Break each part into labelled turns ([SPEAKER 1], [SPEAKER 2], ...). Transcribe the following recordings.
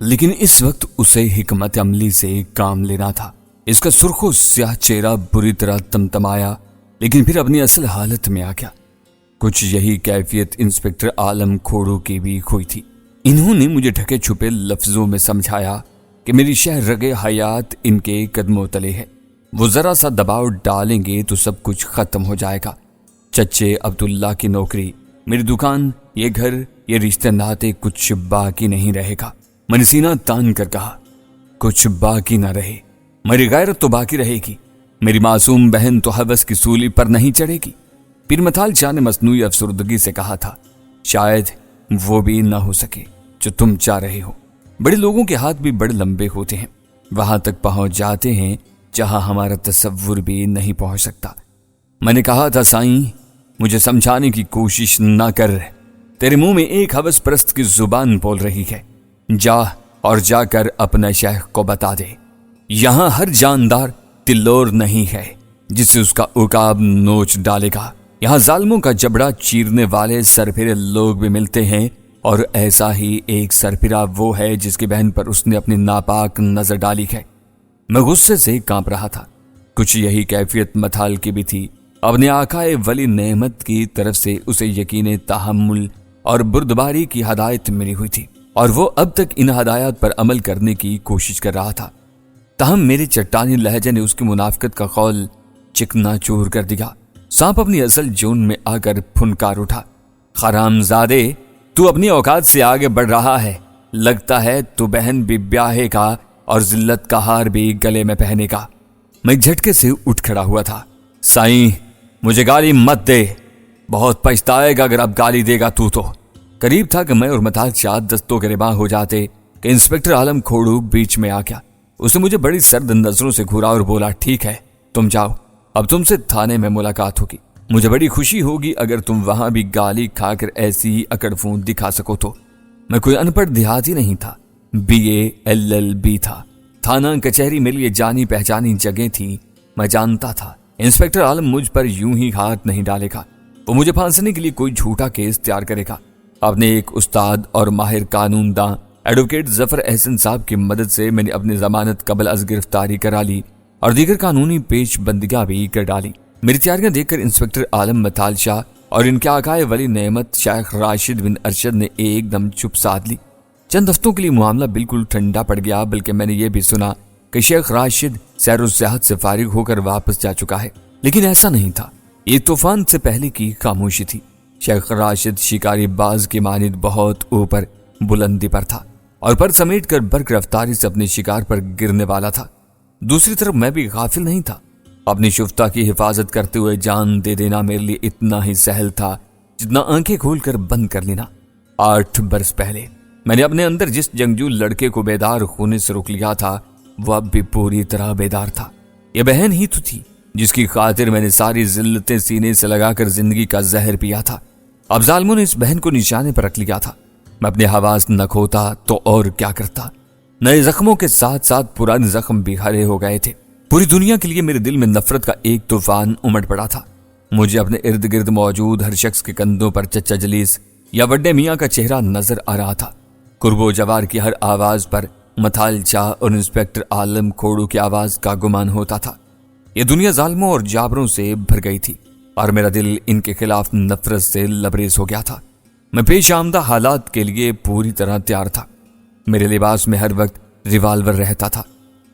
[SPEAKER 1] لیکن اس وقت اسے حکمت عملی سے کام لینا تھا۔ اس کا سرخ و سیاہ چہرہ بری طرح تمتمایا، لیکن پھر اپنی اصل حالت میں آ گیا۔ کچھ یہی کیفیت انسپکٹر عالم کھوڑو کی بھی ہوئی تھی۔ انہوں نے مجھے ڈھکے چھپے لفظوں میں سمجھایا کہ میری شہ رگے حیات ان کے قدموں تلے ہے، وہ ذرا سا دباؤ ڈالیں گے تو سب کچھ ختم ہو جائے گا۔ چچے عبداللہ کی نوکری، میری دکان، یہ گھر، یہ رشتے ناطے، کچھ باقی نہیں رہے گا۔ میں نے سینہ تان کر کہا، کچھ باقی نہ رہے؟ میری غیرت تو باقی رہے گی، میری معصوم بہن تو حوث کی سولی پر نہیں چڑھے گی۔ پیر متال شاہ نے مصنوعی افسردگی سے کہا تھا، شاید وہ بھی نہ ہو سکے جو تم چاہ رہے ہو۔ بڑے لوگوں کے ہاتھ بھی بڑے لمبے ہوتے ہیں، وہاں تک پہنچ جاتے ہیں جہاں ہمارا تصور بھی نہیں پہنچ سکتا۔ میں نے کہا تھا سائیں، مجھے سمجھانے کی کوشش نہ کر، تیرے منہ میں ایک حوث پرست کی زبان بول رہی ہے۔ جا اور جا کر اپنا شیخ کو بتا دے، یہاں ہر جاندار تلور نہیں ہے جس سے اس کا عقاب نوچ ڈالے گا۔ یہاں ظالموں کا جبڑا چیرنے والے سرپھرے لوگ بھی ملتے ہیں، اور ایسا ہی ایک سرپھرا وہ ہے جس کی بہن پر اس نے اپنی ناپاک نظر ڈالی ہے۔ میں غصے سے کانپ رہا تھا۔ کچھ یہی کیفیت متھال کی بھی تھی۔ اپنے آقائے ولی نعمت کی طرف سے اسے یقین تحمل اور بردباری کی ہدایت ملی ہوئی تھی، اور وہ اب تک ان ہدایات پر عمل کرنے کی کوشش کر رہا تھا۔ تاہم میرے چٹانی لہجے نے اس کی منافقت کا قول چکنا چور کر دیا۔ سانپ اپنی اصل جون میں آ کر پھنکار اٹھا، حرام زادے، تو اپنی اوقات سے آگے بڑھ رہا ہے، لگتا ہے تو بہن بھی بیاہے کا اور ذلت کا ہار بھی گلے میں پہنے کا۔ میں ایک جھٹکے سے اٹھ کھڑا ہوا تھا۔ سائیں، مجھے گالی مت دے، بہت پچھتائے گا اگر اب گالی دے گا تو۔ قریب تھا کہ میں اور متال شاہ دستوں کے رباں ہو جاتے کہ انسپکٹر عالم کھوڑو بیچ میں آ گیا۔ اس نے مجھے بڑی سرد نظروں سے گھورا اور بولا، ٹھیک ہے، تم جاؤ، اب تم سے تھانے میں ملاقات ہوگی۔ مجھے بڑی خوشی ہوگی اگر تم وہاں بھی گالی کھا کر ایسی ہی اکڑ فون دکھا سکو تو۔ میں کوئی ان پڑھ دیہاتی نہیں تھا، BA LLB تھا۔ تھانہ کچہری میرے لیے جانی پہچانی جگہ تھی۔ میں جانتا تھا انسپکٹر عالم مجھ پر یوں ہی ہاتھ نہیں ڈالے گا، وہ مجھے پھانسنے کے لیے کوئی جھوٹا کیس تیار کرے گا۔ اپنے ایک استاد اور ماہر قانون داں ایڈوکیٹ ظفر احسن صاحب کی مدد سے میں نے اپنی ضمانت قبل از گرفتاری کرا لی اور دیگر قانونی پیش بندیاں بھی کر ڈالی۔ میری تیاریاں دیکھ کر انسپکٹر عالم متال شاہ اور ان کے آقائے ولی نعمت شیخ راشد بن ارشد نے ایک دم چپ سادھ لی۔ چند ہفتوں کے لیے معاملہ بالکل ٹھنڈا پڑ گیا، بلکہ میں نے یہ بھی سنا کہ شیخ راشد سیر و سیاحت سے فارغ ہو کر واپس جا چکا ہے، لیکن ایسا نہیں تھا۔ یہ طوفان سے پہلے کی خاموشی تھی۔ شیخ راشد شکاری باز کی مانند بہت اوپر بلندی پر تھا اور پر سمیٹ کر برق رفتاری سے اپنے شکار پر گرنے والا تھا۔ دوسری طرف میں بھی غافل نہیں تھا۔ اپنی شفتہ کی حفاظت کرتے ہوئے جان دے دینا میرے لیے اتنا ہی سہل تھا جتنا آنکھیں کھول کر بند کر لینا۔ 8 برس پہلے میں نے اپنے اندر جس جنگجو لڑکے کو بیدار ہونے سے روک لیا تھا، وہ اب بھی پوری طرح بیدار تھا۔ یہ بہن ہی تو تھی جس کی خاطر میں نے ساری ذلتیں سینے سے لگا کر زندگی کا زہر پیا تھا۔ اب ظالموں نے اس بہن کو نشانے پر رکھ لیا تھا۔ میں اپنے حواس نہ کھوتا تو اور کیا کرتا۔ نئے زخموں کے ساتھ ساتھ پرانے زخم بھی ہرے ہو گئے تھے۔ پوری دنیا کے لیے میرے دل میں نفرت کا ایک طوفان امڑ پڑا تھا۔ مجھے اپنے ارد گرد موجود ہر شخص کے کندھوں پر چچا جلیس یا وڈے میاں کا چہرہ نظر آ رہا تھا۔ قرب و جوار کی ہر آواز پر متھال شاہ اور انسپکٹر عالم کھوڑو کی آواز کا گمان ہوتا تھا۔ یہ دنیا ظالموں اور جابروں سے بھر گئی تھی اور میرا دل ان کے خلاف نفرت سے لبریز ہو گیا تھا۔ میں پیش آمدہ حالات کے لیے پوری طرح تیار تھا۔ میرے لباس میں ہر وقت ریوالور رہتا تھا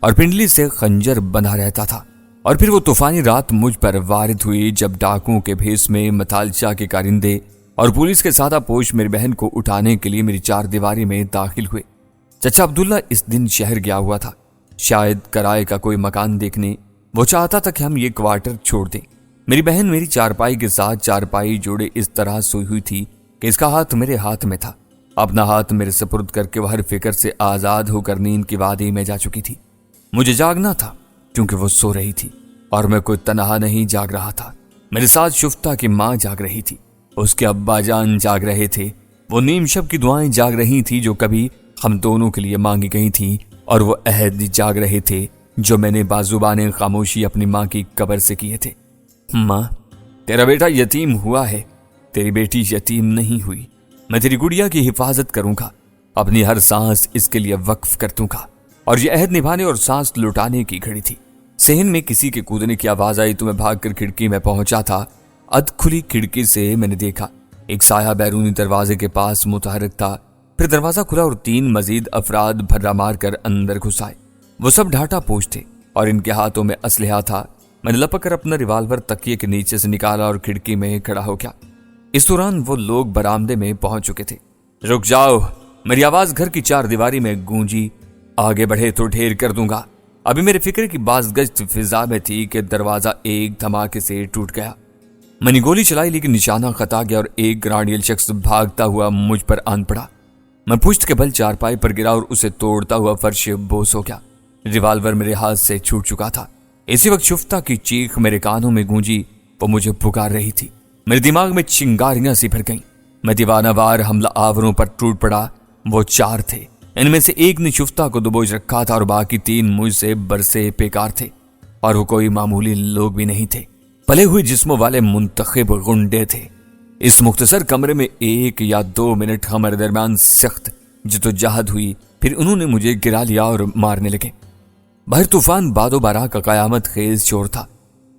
[SPEAKER 1] اور پنڈلی سے خنجر بندھا رہتا تھا۔ اور پھر وہ طوفانی رات مجھ پر وارد ہوئی جب ڈاکوؤں کے بھیس میں متھال شاہ کے کارندے اور پولیس کے سادہ پوش میری بہن کو اٹھانے کے لیے میری چار دیواری میں داخل ہوئے۔ چچا عبداللہ اس دن شہر گیا ہوا تھا، شاید کرائے کا کوئی مکان دیکھنے۔ وہ چاہتا تھا کہ ہم یہ کوارٹر چھوڑ دیں۔ میری بہن میری چارپائی کے ساتھ چارپائی جوڑے اس طرح سوئی ہوئی تھی کہ اس کا ہاتھ میرے ہاتھ میں تھا۔ اپنا ہاتھ میرے سپرد کر کے وہ ہر فکر سے آزاد ہو کر نیند کی وادی میں جا چکی تھی۔ مجھے جاگنا تھا کیونکہ وہ سو رہی تھی اور میں کوئی تنہا نہیں جاگ رہا تھا۔ میرے ساتھ شفتہ کی ماں جاگ رہی تھی، اس کے ابا جان جاگ رہے تھے، وہ نیم شب کی دعائیں جاگ رہی تھی جو کبھی ہم دونوں کے لیے مانگی گئی تھیں، اور وہ عہد جاگ رہے تھے جو میں نے بازوبان خاموشی اپنی ماں کی قبر سے کیے تھے۔ ماں، تیرا بیٹا یتیم ہوا ہے، تیری بیٹی یتیم نہیں ہوئی۔ میں تیری گڑیا کی حفاظت کروں گا، اپنی ہر سانس اس کے لیے وقف کر دوں گا۔ اور یہ عہد نبھانے اور سانس لٹانے کی گھڑی تھی۔ صحن میں کسی کے کودنے کی آواز آئی تو میں بھاگ کر کھڑکی میں پہنچا تھا۔ ادھ کھلی کھڑکی سے میں نے دیکھا ایک سایہ بیرونی دروازے کے پاس متحرک تھا۔ پھر دروازہ کھلا اور 3 مزید افراد بھرا مار کر اندر گھس آئے۔ وہ سب ڈھاٹا پوش تھے اور ان کے ہاتھوں میں اسلحہ تھا۔ میں نے لپک کر اپنا ریوالور تکیے کے نیچے سے نکالا اور کھڑکی میں کھڑا ہو گیا۔ اس دوران وہ لوگ برآمدے میں پہنچ چکے تھے۔ رک جاؤ، میری آواز گھر کی 4 دیواری میں گونجی۔ آگے بڑھے تو ڈھیر کر دوں گا۔ ابھی میرے فکر کی باز گشت فضا میں تھی کہ دروازہ ایک دھماکے سے ٹوٹ گیا۔ میں نے گولی چلائی لیکن نشانہ خطا گیا اور ایک گرانڈیل شخص بھاگتا ہوا مجھ پر آن پڑا۔ میں پشت کے بل چارپائی پر گرا اور اسے توڑتا ہوا فرش بوس ہو گیا۔ ریوالور میرے ہاتھ سے چھوٹ چکا تھا۔ اسی وقت شفتہ کی چیخ میرے کانوں میں گونجی۔ وہ مجھے پکار رہی تھی۔ میرے دماغ میں چنگاریاں سی بھر گئیں۔ میں دیوانہ وار حملہ آوروں پر ٹوٹ پڑا۔ وہ 4 تھے۔ ان میں سے ایک نے شفتہ کو دبوچ رکھا تھا اور باقی 3 مجھ سے برسے پیکار تھے، اور وہ کوئی معمولی لوگ بھی نہیں تھے۔ پلے ہوئے جسموں والے منتخب غنڈے تھے۔ اس مختصر کمرے میں 1 یا 2 منٹ ہمارے درمیان سخت جدوجہد ہوئی، پھر انہوں نے مجھے گرا لیا اور مارنے لگے۔ باہر طوفان باد و بارہ کا قیامت خیز شور تھا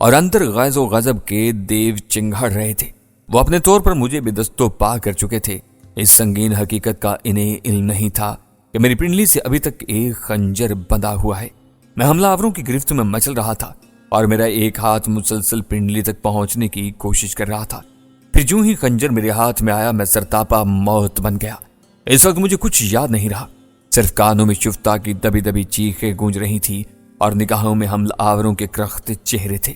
[SPEAKER 1] اور اندر غیظ و غضب کے دیو چنگھڑ رہے تھے۔ وہ اپنے طور پر مجھے بے دست و پا کر چکے تھے۔ اس سنگین حقیقت کا انہیں علم نہیں تھا کہ میری پنڈلی سے ابھی تک ایک خنجر بندھا ہوا ہے۔ میں حملہ آوروں کی گرفت میں مچل رہا تھا اور میرا ایک ہاتھ مسلسل پنڈلی تک پہنچنے کی کوشش کر رہا تھا۔ پھر جو ہی خنجر میرے ہاتھ میں آیا میں سرتاپا موت بن گیا۔ اس وقت مجھے کچھ یاد نہیں رہا، صرف کانوں میں شفتہ کی دبی دبی چیخیں گونج رہی تھی اور نگاہوں میں حملہ آوروں کے کرختے چہرے تھے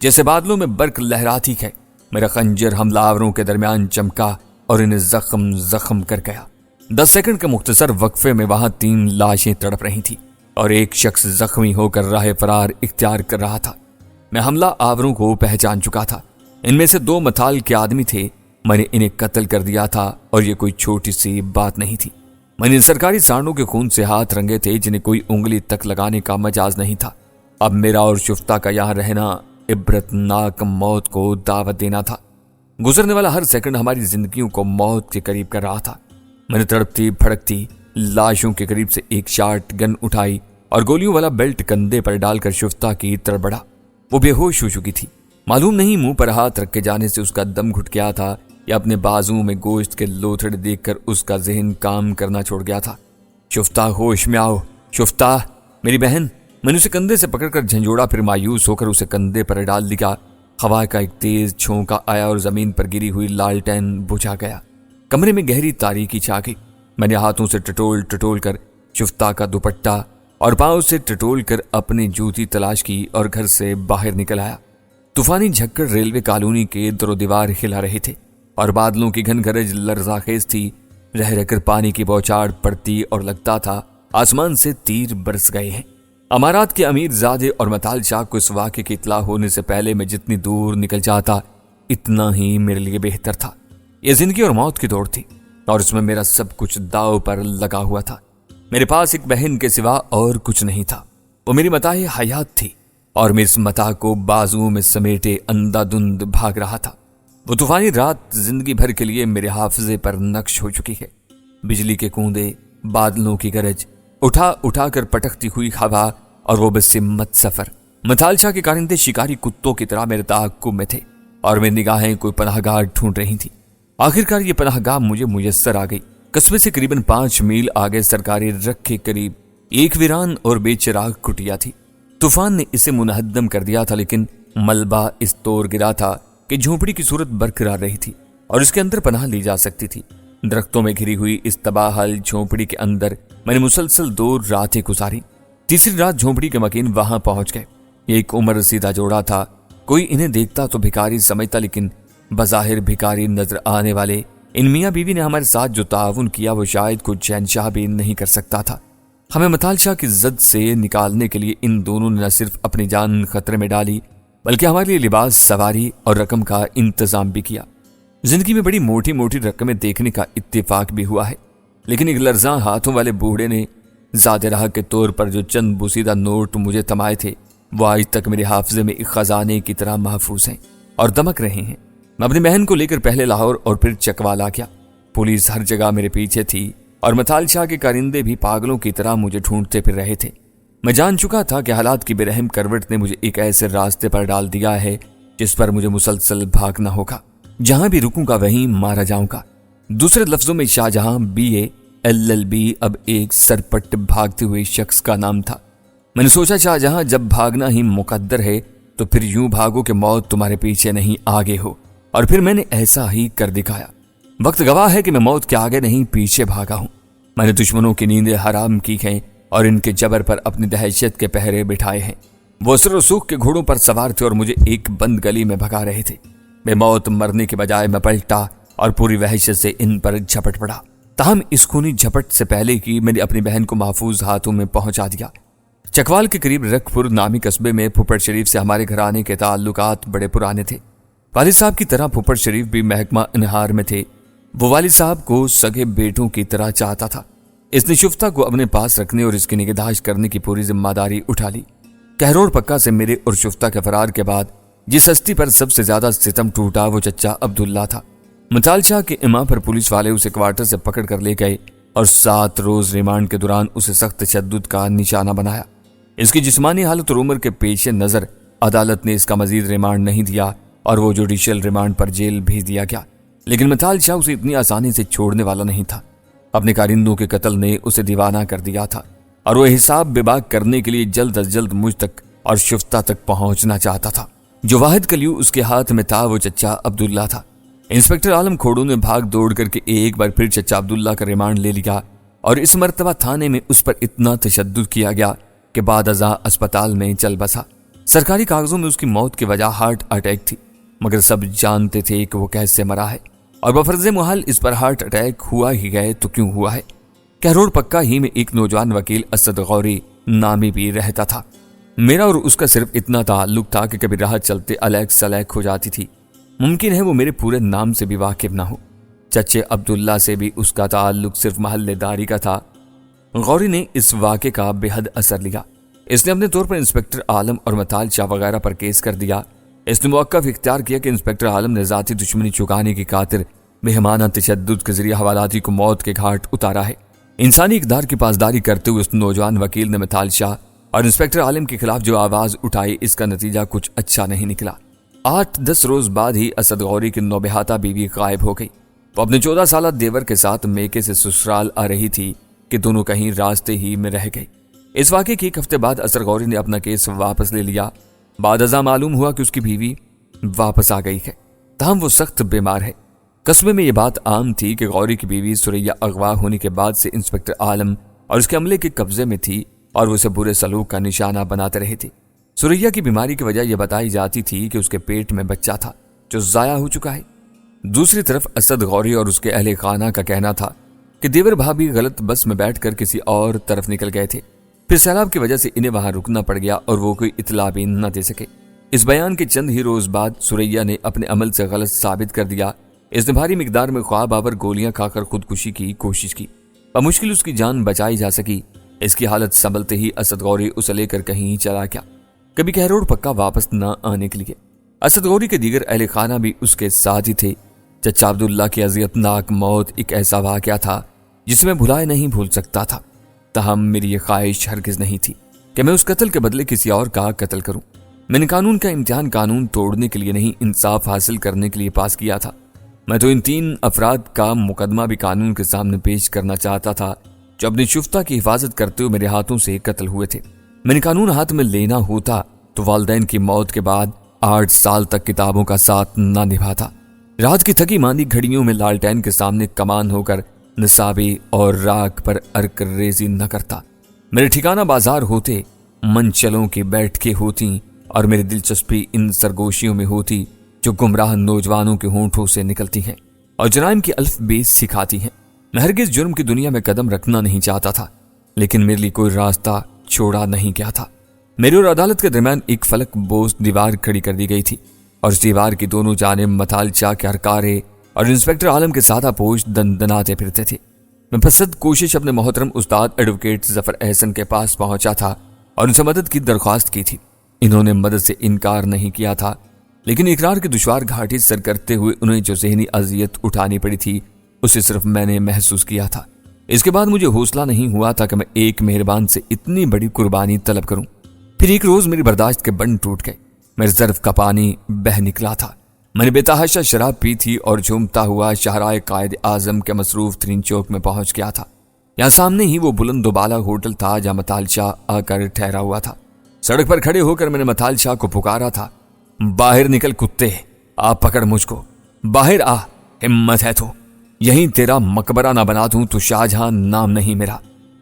[SPEAKER 1] جیسے بادلوں میں برق لہراتی ہے۔ میرا خنجر حملہ آوروں کے درمیان چمکا اور انہیں زخم زخم کر گیا۔ 10 سیکنڈ کے مختصر وقفے میں وہاں 3 لاشیں تڑپ رہی تھیں اور ایک شخص زخمی ہو کر راہ فرار اختیار کر رہا تھا۔ میں حملہ آوروں کو پہچان چکا تھا۔ ان میں سے 2 متال کے آدمی تھے۔ میں نے انہیں قتل کر دیا تھا اور یہ کوئی چھوٹی سی بات نہیں تھی۔ میں نے سرکاری سانڈوں کے خون سے ہاتھ رنگے تھے جنہیں کوئی انگلی تک لگانے کا مجاز نہیں تھا۔ اب میرا اور شفتہ کا یہاں رہنا عبرتناک موت کو دعوت دینا تھا۔ گزرنے والا ہر سیکنڈ ہماری زندگیوں کو موت کے قریب کر رہا تھا۔ میں نے تڑپتی بھڑکتی لاشوں کے قریب سے ایک شاٹ گن اٹھائی اور گولیوں والا بیلٹ کندھے پر ڈال کر شفتہ کی طرف بڑھا۔ وہ بے ہوش ہو چکی تھی۔ معلوم نہیں منہ پر ہاتھ رکھ کے جانے سے اس کا دم گھٹ گیا تھا یا اپنے بازوؤں میں گوشت کے لوتھڑے دیکھ کر اس کا ذہن کام کرنا چھوڑ گیا تھا۔ شفتہ ہوش میں آؤ، شفتہ میری بہن۔ میں نے اسے کندھے سے پکڑ کر جھنجھوڑا، پھر مایوس ہو کر اسے کندھے پر ڈال دیا۔ ہوا کا ایک تیز چھونکا آیا اور زمین پر گری ہوئی لالٹین بجھا گیا۔ کمرے میں گہری تاریکی چھا گئی۔ میں نے ہاتھوں سے ٹٹول ٹٹول کر شفتہ کا دوپٹہ اور پاؤں سے ٹٹول کر اپنی جوتی تلاش کی اور گھر سے باہر نکل آیا۔ طوفانی جھکڑ ریلوے کالونی کے در و دیوار ہلا رہے تھے اور بادلوں کی گھن گرج لرزاخیز تھی۔ رہ رہ کر پانی کی بوچھاڑ پڑتی اور لگتا تھا آسمان سے تیر برس گئے ہیں۔ امارات کے امیر زادے اور متال شاہ کو اس واقعے کی اطلاع ہونے سے پہلے میں جتنی دور نکل جاتا اتنا ہی میرے لیے بہتر تھا۔ یہ زندگی اور موت کی دوڑ تھی اور اس میں میرا سب کچھ داؤ پر لگا ہوا تھا۔ میرے پاس ایک بہن کے سوا اور کچھ نہیں تھا۔ وہ میری متاع حیات تھی اور میں اس متاع کو بازوؤں میں سمیٹے اندھا دھند بھاگ رہا تھا۔ وہ طوفانی رات زندگی بھر کے لیے میرے حافظے پر نقش ہو چکی ہے۔ بجلی کے کوندے، بادلوں کی گرج، اٹھا اٹھا کر پٹکتی ہوئی ہوا اور وہ بسمت سفر۔ متال شاہ کے کارندے شکاری کتوں کی طرح میرے تعاقب میں تھے اور میری نگاہیں کوئی پناہ گاہ ڈھونڈ رہی تھیں۔ آخرکار یہ پناہ گاہ مجھے میسر آ گئی۔ قصبے سے قریباً 5 میل آگے سرکاری رکھ کے قریب ایک ویران اور بے چراغ کٹیا تھی۔ طوفان نے اسے منہدم کر دیا تھا لیکن ملبہ اس طور گرا تھا کہ جھونپڑی کی صورت برقرار رہی تھی اور اس کے اندر پناہ لی جا سکتی تھی۔ درختوں میں گھری ہوئی اس تباہل جھونپڑی کے اندر میں نے مسلسل 2 راتیں گزاری۔ تیسری رات جھونپڑی کے مکین وہاں پہنچ گئے۔ یہ ایک عمر رسیدہ جوڑا تھا۔ کوئی انہیں دیکھتا تو بھکاری سمجھتا لیکن بظاہر بھکاری نظر آنے والے ان میاں بیوی نے ہمارے ساتھ جو تعاون کیا وہ شاید کچھ شہنشاہ بھی نہیں کر سکتا تھا۔ ہمیں متال شاہ کی زد سے نکالنے کے لیے ان دونوں نے نہ صرف اپنی جان خطرے میں ڈالی بلکہ ہمارے لیے لباس، سواری اور رقم کا انتظام بھی کیا۔ زندگی میں بڑی موٹی موٹی رقمیں دیکھنے کا اتفاق بھی ہوا ہے لیکن ایک لرزاں ہاتھوں والے بوڑھے نے زیادہ راہ کے طور پر جو چند بوسیدہ نوٹ مجھے تمائے تھے وہ آج تک میرے حافظے میں ایک خزانے کی طرح محفوظ ہیں اور دمک رہے ہیں۔ میں اپنی بہن کو لے کر پہلے لاہور اور پھر چکوال آ گیا۔ پولیس ہر جگہ میرے پیچھے تھی اور متال شاہ کے کارندے بھی پاگلوں کی طرح مجھے ڈھونڈتے پھر رہے تھے۔ میں جان چکا تھا کہ حالات کی بے رحم کروٹ نے مجھے ایک ایسے راستے پر ڈال دیا ہے جس پر مجھے مسلسل بھاگنا ہوگا، جہاں بھی رکوں گا وہیں مارا جاؤں گا۔ دوسرے لفظوں میں شاہجہاں BA LLB اب ایک سرپٹ بھاگتے ہوئے شخص کا نام تھا۔ میں نے سوچا شاہجہاں جب بھاگنا ہی مقدر ہے تو پھر یوں بھاگو کہ موت تمہارے پیچھے نہیں آگے ہو، اور پھر میں نے ایسا ہی کر دکھایا۔ وقت گواہ ہے کہ میں موت کے آگے نہیں پیچھے بھاگا ہوں۔ میں نے دشمنوں کی نیندیں حرام کی ہیں اور ان کے جبر پر اپنی دہشت کے پہرے بٹھائے ہیں۔ وہ سر و سوکھ کے گھوڑوں پر سوار تھے اور مجھے ایک بند گلی میں بھگا رہے تھے۔ بے موت مرنے کے بجائے میں پلٹا اور پوری وحشت سے ان پر جھپٹ پڑا۔ تاہم اس خونی جھپٹ سے پہلے کہ میں نے اپنی بہن کو محفوظ ہاتھوں میں پہنچا دیا۔ چکوال کے قریب رکھ پور نامی قصبے میں پھپھڑ شریف سے ہمارے گھرانے کے تعلقات بڑے پرانے تھے۔ والد صاحب کی طرح پھپھڑ شریف بھی محکمہ انہار میں تھے۔ وہ والد صاحب کو سگے بیٹوں کی طرح چاہتا تھا۔ اس نے شفتہ کو اپنے پاس رکھنے اور اس کی نگہداشت کرنے کی پوری ذمہ داری اٹھا لی۔ کہروڑ پکا سے میرے اور شفتہ کے فرار کے بعد جس ہستی پر سب سے زیادہ ستم ٹوٹا وہ چچا عبداللہ تھا۔ متال شاہ کے اماں پر پولیس والے اسے کوارٹر سے پکڑ کر لے گئے اور 7 روز ریمانڈ کے دوران اسے سخت تشدد کا نشانہ بنایا۔ اس کی جسمانی حالت اور عمر کے پیش نظر عدالت نے اس کا مزید ریمانڈ نہیں دیا اور وہ جوڈیشل ریمانڈ پر جیل بھیج دیا گیا۔ لیکن متال شاہ اسے اتنی آسانی سے چھوڑنے والا نہیں تھا۔ اپنے کارندوں کے قتل نے اسے دیوانہ کر دیا تھا اور وہ حساب بے باک کرنے کے لیے جلد از جلد مجھ تک اور شفتہ تک پہنچنا چاہتا تھا۔ جو واحد کلیو اس کے ہاتھ میں تھا وہ چچا عبداللہ تھا۔ انسپکٹر عالم کھوڑوں نے بھاگ دوڑ کر کے ایک بار پھر چچا عبداللہ کا ریمانڈ لے لیا اور اس مرتبہ تھانے میں اس پر اتنا تشدد کیا گیا کہ بعد ازاں اسپتال میں چل بسا۔ سرکاری کاغذوں میں اس کی موت کی وجہ ہارٹ اٹیک تھی، مگر سب جانتے تھے کہ وہ کیسے مرا ہے، اور بفرض محال اس پر ہارٹ اٹیک ہوا ہی گئے تو کیوں ہوا ہے۔ کہروڑ پکا ہی میں ایک نوجوان وکیل اسد غوری نامی بھی رہتا تھا۔ میرا اور اس کا صرف اتنا تعلق تھا کہ کبھی راہ چلتے الیک سلیک ہو جاتی تھی۔ ممکن ہے وہ میرے پورے نام سے بھی واقف نہ ہو۔ چچے عبداللہ سے بھی اس کا تعلق صرف محلے داری کا تھا۔ غوری نے اس واقعے کا بے حد اثر لیا۔ اس نے اپنے طور پر انسپکٹر عالم اور متال شاہ وغیرہ پر کیس کر دیا۔ اس نے موقف اختیار کیا کہ انسپکٹر عالم نے ذاتی دشمنی چکانے کی خاطر مہمانہ تشدد کے ذریعے حوالاتی کو موت کے گھاٹ اتارا ہے۔ انسانی اقدار کی پاسداری کرتے ہوئے اس نوجوان وکیل نے متال شاہ اور انسپکٹر عالم کے خلاف جو آواز اٹھائی اس کا نتیجہ کچھ اچھا نہیں نکلا۔ 8-10 روز بعد ہی اسد غوری کی نوبہاتہ بیوی غائب ہو گئی۔ وہ اپنے 14 سالہ دیور کے ساتھ میکے سے سسرال آ رہی تھی کہ دونوں کہیں راستے ہی میں رہ گئی۔ اس واقعے کے 1 ہفتے بعد اسد غوری نے اپنا کیس واپس لے لیا۔ بعد ازاں معلوم ہوا کہ اس کی بیوی واپس آ گئی ہے، تاہم وہ سخت بیمار ہے۔ قصبے میں یہ بات عام تھی کہ غوری کی بیوی سریا اغوا ہونے کے بعد سے انسپکٹر عالم اور اس کے عملے کے قبضے میں تھی اور وہ اسے برے سلوک کا نشانہ بناتے رہے تھے۔ سریا کی بیماری کی وجہ یہ بتائی جاتی تھی کہ اس کے پیٹ میں بچہ تھا جو ضائع ہو چکا ہے۔ دوسری طرف اسد غوری اور اس کے اہل خانہ کا کہنا تھا کہ دیور بھابھی غلط بس میں بیٹھ کر کسی اور طرف نکل گئے تھے، پھر سیلاب کی وجہ سے انہیں وہاں رکنا پڑ گیا اور وہ کوئی اطلاع بھی نہ دے سکے۔ اس بیان کے چند ہی روز بعد سریا نے اپنے عمل سے غلط ثابت کر دیا۔ اس نے بھاری مقدار میں خواب آور گولیاں کھا کر خودکشی کی کوشش کی، بمشکل اس کی جان بچائی جا سکی۔ اس کی حالت سنبھلتے ہی اسد غوری اسے لے کر کہیں چلا گیا، کبھی کہروڑ پکا واپس نہ آنے کے لیے۔ اسد غوری کے دیگر اہل خانہ بھی اس کے ساتھ ہی تھے۔ چچا عبداللہ کی اذیتناک موت ایک ایسا واقعہ تھا جسے میں بھلائے نہیں بھول سکتا تھا، تاہم میری یہ خواہش ہرگز نہیں تھی کہ میں اس قتل کے بدلے کسی اور کا قتل کروں۔ میں نے قانون کا امتحان قانون توڑنے کے لیے نہیں، انصاف حاصل کرنے کے لیے پاس کیا تھا۔ میں تو ان 3 افراد کا مقدمہ بھی قانون کے سامنے پیش کرنا چاہتا تھا جو اپنی شفتہ کی حفاظت کرتے ہوئے میرے ہاتھوں سے قتل ہوئے تھے۔ میں نے قانون ہاتھ میں لینا ہوتا تو والدین کی موت کے بعد 8 سال تک کتابوں کا ساتھ نہ نبھاتا۔ رات کی تھکی ماندی گھڑیوں میں لالٹین کے سامنے کمان ہو کر نصابی اور راک پر ارک ریزی نہ کرتا۔ میرے ٹھکانہ بازار ہوتے، منچلوں کی بیٹھکیں ہوتی اور میری دلچسپی ان سرگوشیوں میں ہوتی جو گمراہ نوجوانوں کے ہونٹوں سے نکلتی ہیں اور جرائم کی الف بے سکھاتی ہیں۔ میں ہرگز جرم کی دنیا میں قدم رکھنا نہیں چاہتا تھا، لیکن میرے لیے کوئی راستہ چھوڑا نہیں گیا تھا۔ میرے اور عدالت کے درمیان ایک فلک بوز دیوار کھڑی کر دی گئی تھی اور اس دیوار کی دونوں جانب متال شاہ کے ہرکارے اور انسپکٹر عالم کے سادہ پوش دندناتے پھرتے تھے۔ میں بصد کوشش اپنے محترم استاد ایڈوکیٹ ظفر احسن کے پاس پہنچا تھا اور ان سے مدد کی درخواست کی تھی۔ انہوں نے مدد سے انکار نہیں کیا تھا، لیکن اقرار کی دشوار گھاٹی سر کرتے ہوئے انہیں جو ذہنی اذیت اٹھانی پڑی تھی اسے صرف میں نے محسوس کیا تھا۔ اس کے بعد مجھے حوصلہ نہیں ہوا تھا کہ میں ایک مہربان سے اتنی بڑی قربانی طلب کروں۔ پھر ایک روز میری برداشت کے بند ٹوٹ گئے، میرے ظرف کا پانی بہہ نکلا تھا۔ میں نے بے تحاشا شراب پی تھی اور جھومتا ہوا شاہراہ قائد اعظم کے مصروف ترین چوک میں پہنچ گیا تھا۔ یہاں سامنے ہی وہ بلند و بالا ہوٹل تھا جہاں متال شاہ آ کر ٹھہرا ہوا تھا۔ سڑک پر کھڑے ہو کر میں نے متال شاہ کو پکارا تھا، باہر نکل کتے، آ پکڑ مجھ کو، باہر آ، ہمت ہے تو یہیں تیرا مقبرہ نہ بنا دوں تو شاہجہاں نام نہیں میرا۔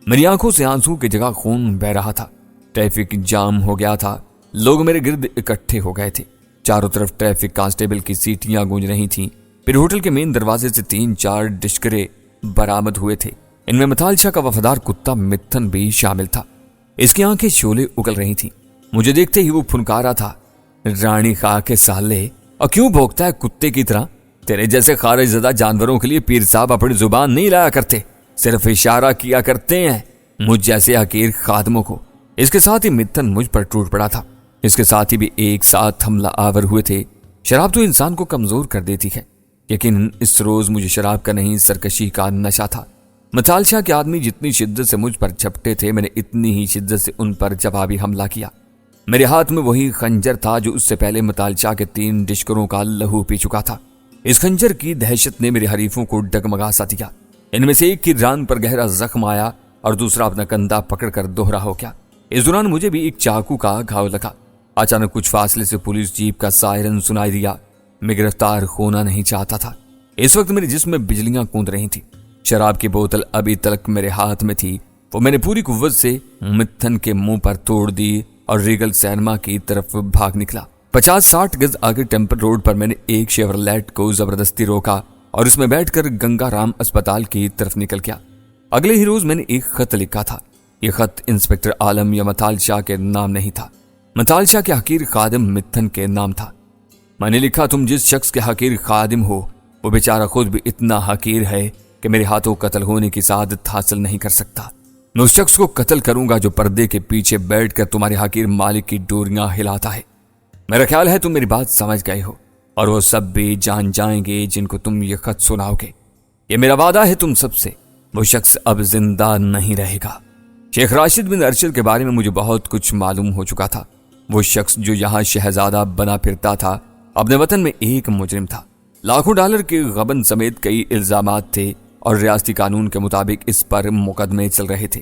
[SPEAKER 1] میری آنکھوں سے آنسو کی جگہ خون بہ رہا تھا۔ ٹریفک جام ہو گیا تھا، لوگ میرے گرد اکٹھے ہو گئے تھے، چاروں طرف ٹریفک کانسٹیبل کی سیٹیاں گونج رہی تھیں۔ پھر ہوٹل کے مین دروازے سے 3-4 ڈشکرے برآمد ہوئے تھے، ان میں متال شاہ کا وفادار کتا متھن بھی شامل تھا۔ اس کی آنکھیں شعلے اگل رہی تھیں۔ مجھے دیکھتے ہی وہ پھنکارا تھا، رانی خواہ کے سالے، اور کیوں بھونکتا ہے کتے کی طرح؟ تیرے جیسے خارج زدہ جانوروں کے لیے پیر صاحب اپنی زبان نہیں لایا کرتے، صرف اشارہ کیا کرتے ہیں مجھ جیسے حقیر خادموں کو۔ اس کے ساتھ ہی متھن مجھ پر ٹوٹ پڑا تھا۔ اس کے ساتھ ہی بھی ایک ساتھ حملہ آور ہوئے تھے۔ شراب تو انسان کو کمزور کر دیتی ہے، لیکن اس روز مجھے شراب کا نہیں سرکشی کا نشہ تھا۔ متال شاہ کے آدمی جتنی شدت سے مجھ پر جھپٹے تھے، میں نے اتنی ہی شدت سے ان پر جوابی حملہ کیا۔ میرے ہاتھ میں وہی خنجر تھا جو اس سے پہلے متال شاہ کے 3 ڈشکروں کا لہو پی چکا تھا۔ اس خنجر کی دہشت نے میرے حریفوں کو ڈگمگا سا دیا۔ ان میں سے ایک کی ران پر گہرا زخم آیا اور دوسرا اپنا کندھا پکڑ کر دوہرا ہو گیا۔ اس دوران مجھے بھی ایک چاقو کا گھاؤ لگا۔ اچانک کچھ فاصلے سے پولیس جیپ کا سائرن سنائی دیا۔ میں گرفتار ہونا نہیں چاہتا تھا۔ اس وقت میرے جسم میں بجلیاں کوند رہی تھیں۔ شراب کی بوتل ابھی تلک میرے ہاتھ میں تھی، وہ میں نے پوری قوت سے متھن کے منہ پر توڑ دی اور ریگل سینما کی طرف بھاگ نکلا۔ 50-60 گز آگے ٹیمپل روڈ پر میں نے ایک شیورلیٹ کو زبردستی روکا اور اس میں بیٹھ کر گنگا رام اسپتال کی طرف نکل گیا۔ اگلے ہی روز میں نے ایک خط لکھا تھا۔ یہ خط انسپکٹر عالم یا متال شاہ کے نام نہیں تھا، متال شاہ کے حقیر خادم متھن کے نام تھا۔ میں نے لکھا، تم جس شخص کے حقیر خادم ہو وہ بیچارہ خود بھی اتنا حقیر ہے کہ میرے ہاتھوں قتل ہونے کی سعادت حاصل نہیں کر سکتا۔ میں اس شخص کو قتل کروں گا جو پردے کے پیچھے بیٹھ کر تمہارے حقیر مالک کی ڈوریاں ہلاتا ہے۔ میرا خیال ہے تم میری بات سمجھ گئے ہو، اور وہ سب بھی جان جائیں گے جن کو تم یہ خط سناؤ گے۔ یہ میرا وعدہ ہے تم سب سے، وہ شخص اب زندہ نہیں رہے گا۔ شیخ راشد بن ارشد کے بارے میں مجھے بہت کچھ معلوم ہو چکا تھا۔ وہ شخص جو یہاں شہزادہ بنا پھرتا تھا، اپنے وطن میں ایک مجرم تھا۔ لاکھوں ڈالر کے غبن سمیت کئی الزامات تھے اور ریاستی قانون کے مطابق اس پر مقدمے چل رہے تھے۔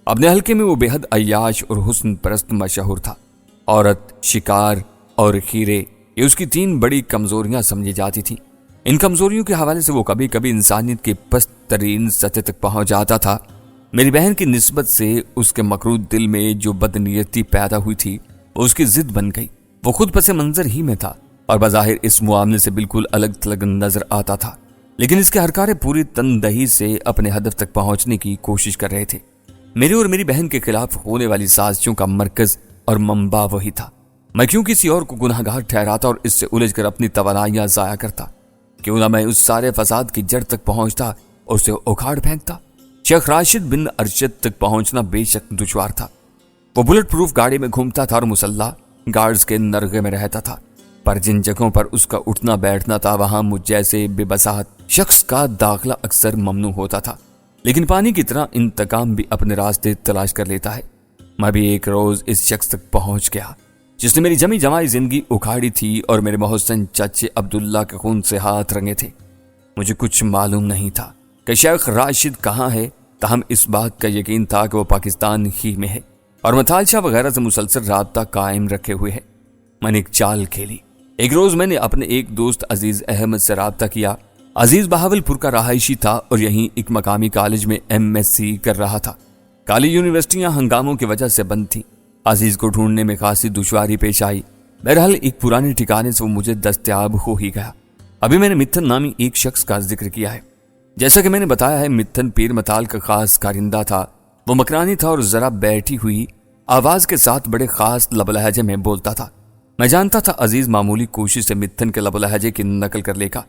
[SPEAKER 1] اپنے حلقے میں وہ بے حد عیاش اور حسن پرست مشہور تھا۔ عورت، شکار اور خیرے، یہ اس کی 3 بڑی کمزوریاں سمجھی جاتی تھیں۔ ان کمزوریوں کے حوالے سے وہ کبھی کبھی انسانیت کے پست ترین سطح تک پہنچ جاتا تھا۔ میری بہن کی نسبت سے اس کے مکروہ دل میں جو بدنیتی پیدا ہوئی تھی وہ اس کی ضد بن گئی۔ وہ خود پس منظر ہی میں تھا اور بظاہر اس معاملے سے بالکل الگ تھلگ نظر آتا تھا، لیکن اس کے ہرکارے پوری تندہی سے اپنے ہدف تک پہنچنے کی کوشش کر رہے تھے۔ میری اور میری بہن کے خلاف ہونے والی سازشوں کا مرکز اور منبع وہی تھا۔ میں کیوں کسی اور کو گناہ گار ٹھہراتا اور اس سے الجھ کر اپنی توانائیاں ضائع کرتا؟ کیوں نہ میں اس سارے فساد کی جڑ تک پہنچتا اور اسے اکھاڑ پھینکتا؟ شیخ راشد بن ارشد تک پہنچنا بے شک دشوار تھا۔ وہ بلٹ پروف گاڑی میں گھومتا تھا اور مسلح گارڈز کے نرغے میں رہتا تھا، پر جن جگہوں پر اس کا اٹھنا بیٹھنا تھا وہاں مجھ جیسے بے بساط شخص کا داخلہ اکثر ممنوع ہوتا تھا۔ لیکن پانی کی طرح انتقام بھی اپنے راستے تلاش کر لیتا ہے۔ میں بھی ایک روز اس شخص تک پہنچ گیا جس نے میری جمی جمائی زندگی اکھاڑی تھی اور میرے محسن چچے عبداللہ کے خون سے ہاتھ رنگے تھے۔ مجھے کچھ معلوم نہیں تھا کہ شیخ راشد کہاں ہے، تاہم اس بات کا یقین تھا کہ وہ پاکستان ہی میں ہے اور متال شاہ وغیرہ سے مسلسل رابطہ قائم رکھے ہوئے ہے۔ میں نے ایک چال کھیلی۔ ایک روز میں نے اپنے ایک دوست عزیز احمد سے رابطہ کیا۔ عزیز بہاولپور کا رہائشی تھا اور یہیں ایک مقامی کالج میں MSc کر رہا تھا۔ کالی یونیورسٹیاں ہنگاموں کی وجہ سے بند تھیں۔ عزیز کو ڈھونڈنے میں خاصی دشواری پیش آئی۔ بہرحال ایک پرانے ٹھکانے سے وہ مجھے دستیاب ہو ہی گیا۔ ابھی میں نے متھن نامی ایک شخص کا ذکر کیا ہے۔ جیسا کہ میں نے بتایا ہے، متھن پیر متال کا خاص کارندہ تھا۔ وہ مکرانی تھا اور ذرا بیٹھی ہوئی آواز کے ساتھ بڑے خاص لب لہجے میں بولتا تھا۔ میں جانتا تھا عزیز معمولی کوشش سے متھن کے لب لہجے کی نقل کر لے گا۔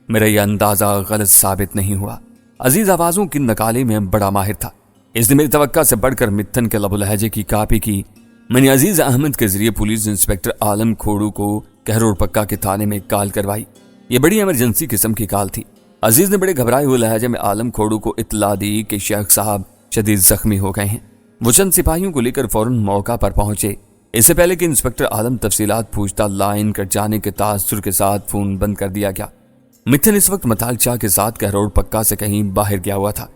[SPEAKER 1] میرا یہ اندازہ غلط ثابت نہیں ہوا۔ عزیز آوازوں کی نقالی میں بڑا ماہر تھا۔ اس نے میری توقع سے بڑھ کر متھن کے لب لہجے کی کاپی کی۔ میں نے عزیز احمد کے ذریعے پولیس انسپکٹر عالم کھوڑو کو کہروڑ پکا کے تھانے میں کال کروائی۔ یہ بڑی ایمرجنسی قسم کی کال تھی۔ عزیز نے بڑے گھبرائے ہوئے لہجے میں عالم کھوڑو کو اطلاع دی کہ شیخ صاحب شدید زخمی ہو گئے ہیں۔ وہ چند سپاہیوں کو لے کر فوراً موقع پر پہنچے۔ اس سے پہلے کہ انسپکٹر عالم تفصیلات پوچھتا، لائن کٹ جانے کے تاثر کے ساتھ فون بند کر دیا گیا۔ متھن اس وقت متال شاہ کے ساتھ کہروڑ پکا سے کہیں باہر گیا ہوا تھا۔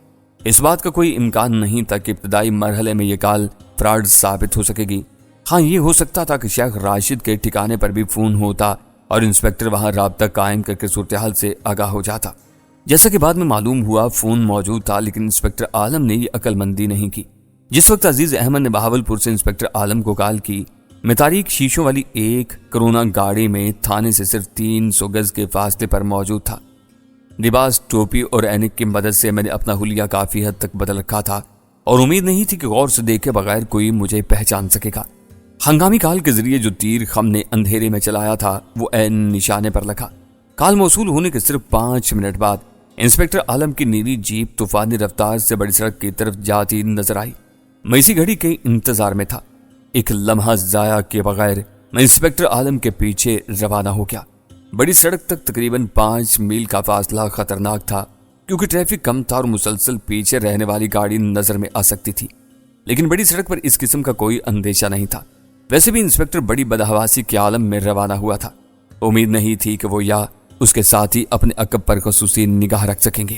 [SPEAKER 1] اس بات کا کوئی امکان نہیں تھا کہ ابتدائی مرحلے میں یہ کال فراڈ ثابت ہو سکے گی۔ ہاں، یہ ہو سکتا تھا کہ شیخ راشد کے ٹھکانے پر بھی فون ہوتا اور انسپکٹر وہاں رابطہ قائم کر کے صورتحال سے آگاہ ہو جاتا۔ جیسا کہ بعد میں معلوم ہوا، فون موجود تھا، لیکن انسپکٹر عالم نے یہ عقل مندی نہیں کی۔ جس وقت عزیز احمد نے بہاولپور سے انسپکٹر عالم کو کال کی، میں تاریک شیشوں والی ایک کرونا گاڑی میں تھانے سے صرف 300 گز کے فاصلے پر موجود تھا۔ لباس، ٹوپی اور اینک کی مدد سے میں نے اپنا حلیہ کافی حد تک بدل رکھا تھا اور امید نہیں تھی کہ غور سے دیکھے بغیر کوئی مجھے پہچان سکے گا۔ ہنگامی کال کے ذریعے جو تیر خم نے اندھیرے میں چلایا تھا وہ عین نشانے پر لگا۔ کال موصول ہونے کے صرف 5 منٹ بعد انسپکٹر عالم کی نیلی جیپ طوفانی رفتار سے بڑی سڑک کی طرف جاتی نظر آئی۔ میں اسی گھڑی کے انتظار میں تھا۔ ایک لمحہ ضائع کیے بغیر میں انسپکٹر عالم کے پیچھے روانہ ہو گیا۔ بڑی سڑک تک تقریباً 5 میل کا فاصلہ خطرناک تھا، کیونکہ ٹریفک کم تھا اور مسلسل پیچھے رہنے والی گاڑی نظر میں آ سکتی تھی، لیکن بڑی سڑک پر اس قسم کا کوئی اندیشہ نہیں تھا۔ ویسے بھی انسپکٹر بڑی بدحواسی کے عالم میں روانہ ہوا تھا۔ امید نہیں تھی کہ وہ یا اس کے ساتھی اپنے عقب پر خصوصی نگاہ رکھ سکیں گے۔